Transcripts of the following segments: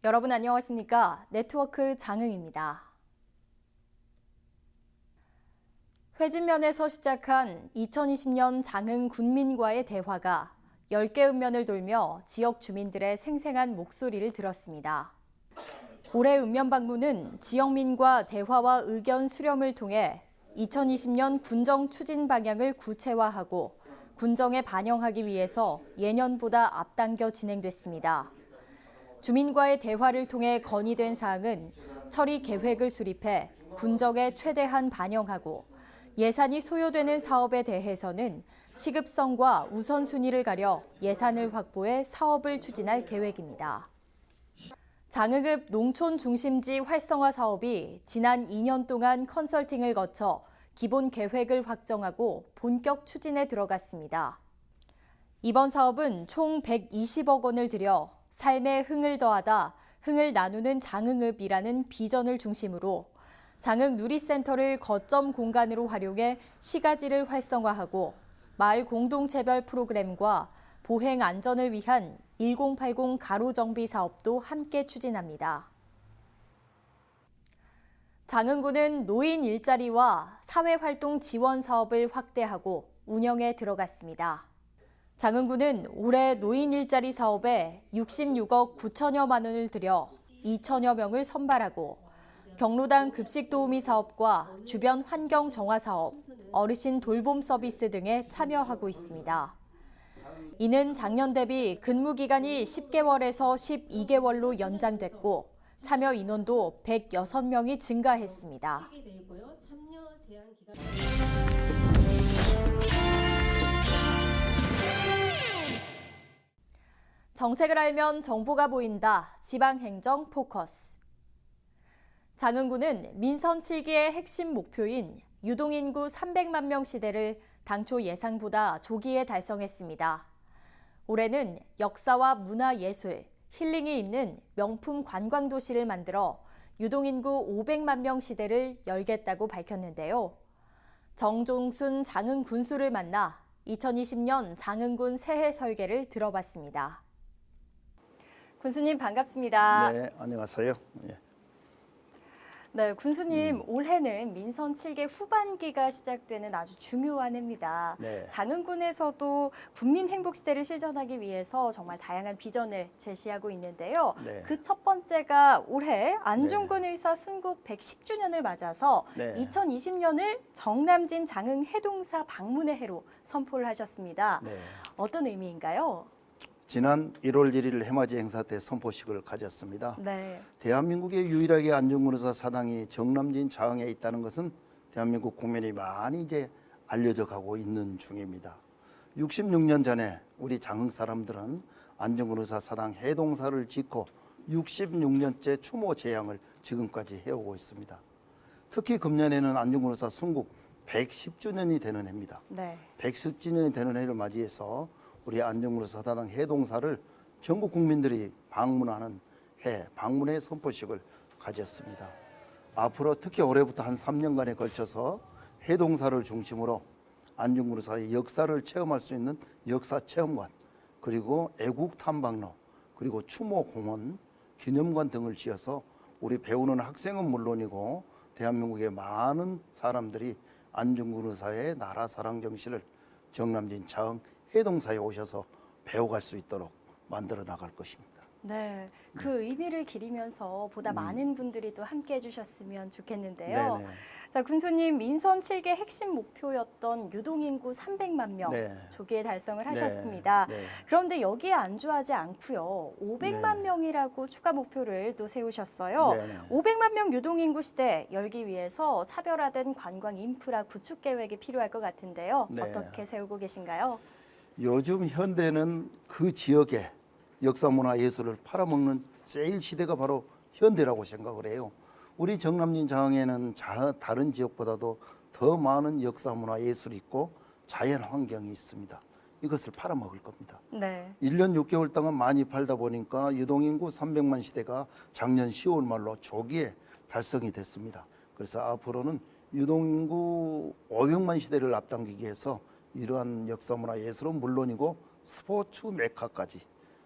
여러분 안녕하십니까? 네트워크 장흥입니다. 회진면에서 시작한 2020년 장흥 군민과의 대화가 10개 읍면을 돌며 지역 주민들의 생생한 목소리를 들었습니다. 올해 읍면 방문은 지역민과 대화와 의견 수렴을 통해 2020년 군정 추진 방향을 구체화하고 군정에 반영하기 위해서 예년보다 앞당겨 진행됐습니다. 주민과의 대화를 통해 건의된 사항은 처리 계획을 수립해 군정에 최대한 반영하고 예산이 소요되는 사업에 대해서는 시급성과 우선순위를 가려 예산을 확보해 사업을 추진할 계획입니다. 장흥읍 농촌 중심지 활성화 사업이 지난 2년 동안 컨설팅을 거쳐 기본 계획을 확정하고 본격 추진에 들어갔습니다. 이번 사업은 총 120억 원을 들여 삶에 흥을 더하다 흥을 나누는 장흥읍이라는 비전을 중심으로 장흥 누리센터를 거점 공간으로 활용해 시가지를 활성화하고 마을 공동체별 프로그램과 보행 안전을 위한 1080 가로 정비 사업도 함께 추진합니다. 장흥군은 노인 일자리와 사회활동 지원 사업을 확대하고 운영에 들어갔습니다. 장흥군은 올해 노인 일자리 사업에 66억 9천여만 원을 들여 2천여 명을 선발하고 경로당 급식 도우미 사업과 주변 환경 정화 사업, 어르신 돌봄 서비스 등에 참여하고 있습니다. 이는 작년 대비 근무 기간이 10개월에서 12개월로 연장됐고 참여 인원도 106명이 증가했습니다. 정책을 알면 정보가 보인다. 지방행정 포커스. 장흥군은 민선 7기의 핵심 목표인 유동인구 300만 명 시대를 당초 예상보다 조기에 달성했습니다. 올해는 역사와 문화예술, 힐링이 있는 명품 관광도시를 만들어 유동인구 500만 명 시대를 열겠다고 밝혔는데요. 정종순 장흥 군수를 만나 2020년 장흥군 새해 설계를 들어봤습니다. 군수님 반갑습니다. 네, 안녕하세요. 예. 네, 군수님 올해는 민선 7개 후반기가 시작되는 아주 중요한 해입니다. 네. 장흥군에서도 국민 행복 시대를 실현하기 위해서 정말 다양한 비전을 제시하고 있는데요. 네. 그 첫 번째가 올해 안중근 의사 순국 110주년을 맞아서 네. 2020년을 정남진 장흥 해동사 방문의 해로 선포를 하셨습니다. 네. 어떤 의미인가요? 지난 1월 1일 해맞이 행사 때 선포식을 가졌습니다. 네. 대한민국에 유일하게 안중근 의사 사당이 정남진 장흥에 있다는 것은 대한민국 국민이 많이 이제 알려져 가고 있는 중입니다. 66년 전에 우리 장흥 사람들은 안중근 의사 사당 해동사를 짓고 66년째 추모 제향을 지금까지 해오고 있습니다. 특히 금년에는 안중근 의사 순국 110주년이 되는 해입니다. 네. 110주년이 되는 해를 맞이해서 우리 안중근 의사 사당 해동사를 전국 국민들이 방문하는 해, 방문의 선포식을 가졌습니다. 앞으로 특히 올해부터 한 3년간에 걸쳐서 해동사를 중심으로 안중근 의사의 역사를 체험할 수 있는 역사체험관, 그리고 애국탐방로, 그리고 추모공원, 기념관 등을 지어서 우리 배우는 학생은 물론이고 대한민국의 많은 사람들이 안중근 의사의 나라 사랑 정신을 정남진 장흥 해동사에 오셔서 배워갈 수 있도록 만들어 나갈 것입니다. 네, 그 의미를 기리면서 보다 많은 분들이 또 함께 해주셨으면 좋겠는데요. 네네. 자, 군수님 민선 7개 핵심 목표였던 유동인구 300만 명 네. 조기에 달성을 하셨습니다. 네. 그런데 여기에 안주하지 않고요. 500만 네. 명이라고 추가 목표를 또 세우셨어요. 네네. 500만 명 유동인구 시대 열기 위해서 차별화된 관광 인프라 구축 계획이 필요할 것 같은데요. 네. 어떻게 세우고 계신가요? 요즘 현대는 그 지역의 역사 문화 예술을 팔아먹는 세일 시대가 바로 현대라고 생각을 해요. 우리 정남진 장흥에는 다른 지역보다도 더 많은 역사 문화 예술이 있고 자연 환경이 있습니다. 이것을 팔아먹을 겁니다. 네. 1년 6개월 동안 많이 팔다 보니까 유동인구 300만 시대가 작년 10월 말로 조기에 달성이 됐습니다. 그래서 앞으로는 유동인구 500만 시대를 앞당기기 위해서 이러한 역사문화 예술은 물론이고 스포츠 메카까지,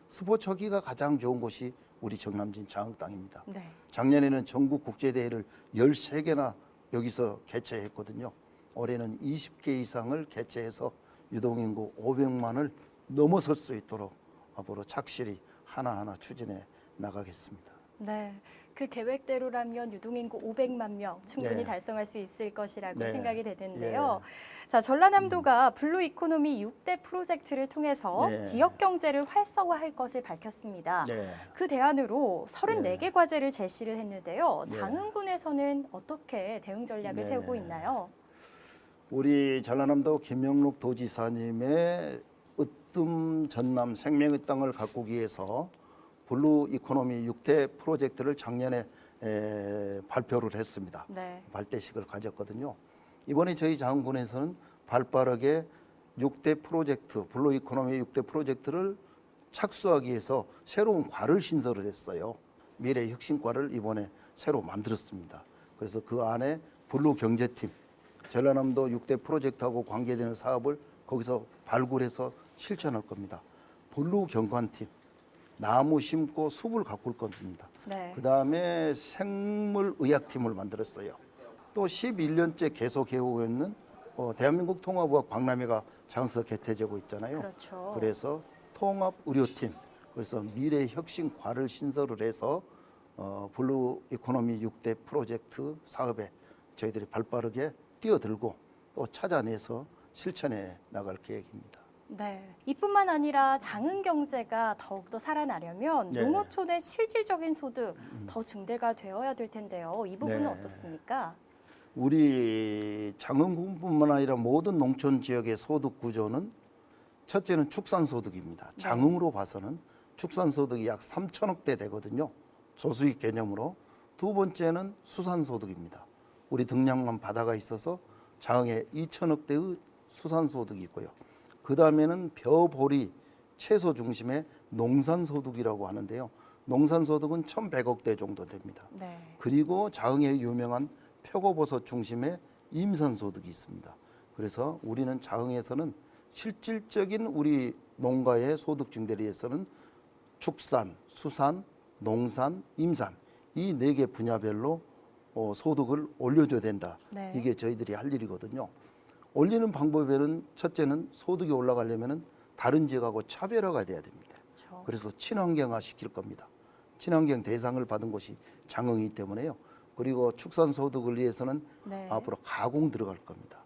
스포츠 하기가 가장 좋은 곳이 우리 정남진 장흥 땅입니다. 네. 작년에는 전국 국제대회를 13개나 여기서 개최했거든요. 올해는 20개 이상을 개최해서 유동인구 500만을 넘어설 수 있도록 앞으로 착실히 하나하나 추진해 나가겠습니다. 네, 그 계획대로라면 유동인구 500만 명 충분히 네. 달성할 수 있을 것이라고 네. 생각이 되는데요. 자, 전라남도가 블루 이코노미 6대 프로젝트를 통해서 네. 지역 경제를 활성화할 것을 밝혔습니다. 네. 그 대안으로 34개 과제를 제시를 했는데요. 네. 장흥군에서는 어떻게 대응 전략을 네. 세우고 있나요? 우리 전라남도 김영록 도지사님의 으뜸 전남 생명의 땅을 가꾸기 위해서 블루 이코노미 6대 프로젝트를 작년에 발표를 했습니다. 네. 발대식을 가졌거든요. 이번에 저희 장흥군에서는 발빠르게 6대 프로젝트, 블루 이코노미 6대 프로젝트를 착수하기 위해서 새로운 과를 신설을 했어요. 미래 혁신과를 이번에 새로 만들었습니다. 그래서 그 안에 블루 경제팀, 전라남도 6대 프로젝트하고 관계되는 사업을 거기서 발굴해서 실천할 겁니다. 블루 경관팀, 나무 심고 숲을 가꿀 겁니다. 네. 그 다음에 생물의학팀을 만들었어요. 또 11년째 계속 해오고 있는 대한민국 통합의학 박람회가 장서 개최되고 있잖아요. 그렇죠. 그래서 통합의료팀, 그래서 미래혁신과를 신설을 해서 블루 이코노미 6대 프로젝트 사업에 저희들이 발빠르게 뛰어들고 또 찾아내서 실천해 나갈 계획입니다. 네, 이뿐만 아니라 장흥 경제가 더욱더 살아나려면 네. 농어촌의 실질적인 소득 더 증대가 되어야 될 텐데요. 이 부분은 네. 어떻습니까? 우리 장흥군뿐만 아니라 모든 농촌 지역의 소득 구조는 첫째는 축산소득입니다. 장흥으로 봐서는 축산소득이 약 3천억 대 되거든요. 소수익 개념으로. 두 번째는 수산소득입니다. 우리 등량만 바다가 있어서 장흥에 2천억 대의 수산소득이 있고요. 그 다음에는 벼보리 채소 중심의 농산소득이라고 하는데요. 농산소득은 1,100억 대 정도 됩니다. 네. 그리고 장흥에 유명한 표고버섯 중심의 임산소득이 있습니다. 그래서 우리는 장흥에서는 실질적인 우리 농가의 소득 증대를 위해서는 축산, 수산, 농산, 임산 이 4개 분야별로 소득을 올려줘야 된다. 네. 이게 저희들이 할 일이거든요. 올리는 방법에는 첫째는 소득이 올라가려면 다른 지역하고 차별화가 돼야 됩니다. 그렇죠. 그래서 친환경화 시킬 겁니다. 친환경 대상을 받은 곳이 장흥이기 때문에요. 그리고 축산소득을 위해서는 네. 앞으로 가공 들어갈 겁니다.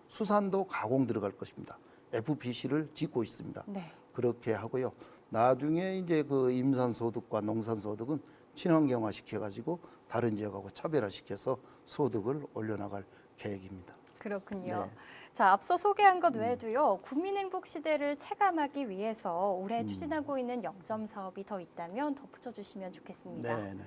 수산도 가공 들어갈 것입니다. FPC를 짓고 있습니다. 네. 그렇게 하고요. 나중에 이제 그 임산소득과 농산소득은 친환경화 시켜가지고 다른 지역하고 차별화시켜서 소득을 올려나갈 계획입니다. 그렇군요. 네. 자, 앞서 소개한 것 외에도요. 국민행복 시대를 체감하기 위해서 올해 추진하고 있는 역점 사업이 더 있다면 덧붙여 주시면 좋겠습니다. 네.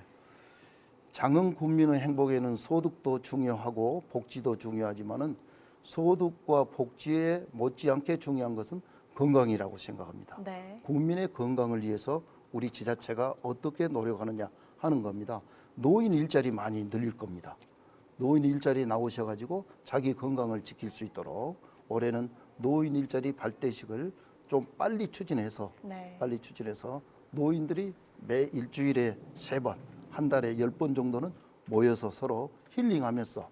장흥 군민의 행복에는 소득도 중요하고 복지도 중요하지만은 소득과 복지에 못지않게 중요한 것은 건강이라고 생각합니다. 네. 국민의 건강을 위해서 우리 지자체가 어떻게 노력하느냐 하는 겁니다. 노인 일자리 많이 늘릴 겁니다. 노인 일자리 나오셔가지고 자기 건강을 지킬 수 있도록 올해는 노인 일자리 발대식을 좀 빨리 추진해서 네. 노인들이 매 일주일에 3번, 한 달에 10번 정도는 모여서 서로 힐링하면서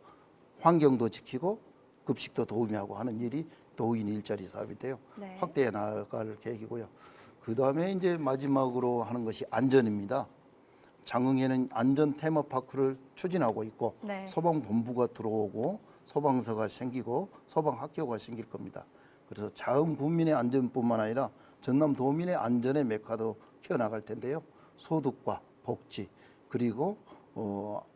환경도 지키고 급식도 도우미하고 하는 일이 노인 일자리 사업인데요. 네. 확대해 나갈 계획이고요. 그 다음에 이제 마지막으로 하는 것이 안전입니다. 장흥에는 안전 테마파크를 추진하고 있고 네. 소방본부가 들어오고 소방서가 생기고 소방학교가 생길 겁니다. 그래서 장흥 군민의 안전뿐만 아니라 전남 도민의 안전의 메카도 키워나갈 텐데요. 소득과 복지 그리고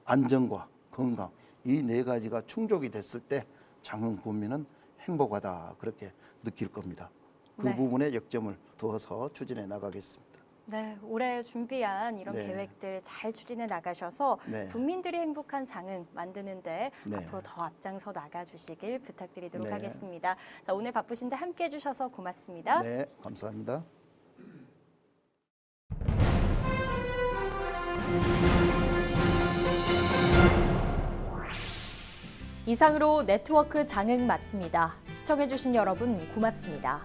안전과 건강 이 4가지가 충족이 됐을 때 장흥 군민은 행복하다 그렇게 느낄 겁니다. 그 네. 부분에 역점을 두어서 추진해 나가겠습니다. 네, 올해 준비한 이런 네. 계획들 잘 추진해 나가셔서 네. 국민들이 행복한 장흥 만드는데 네. 앞으로 더 앞장서 나가주시길 부탁드리도록 네. 하겠습니다. 자, 오늘 바쁘신데 함께해 주셔서 고맙습니다. 네, 감사합니다. 이상으로 네트워크 장흥 마칩니다. 시청해 주신 여러분 고맙습니다.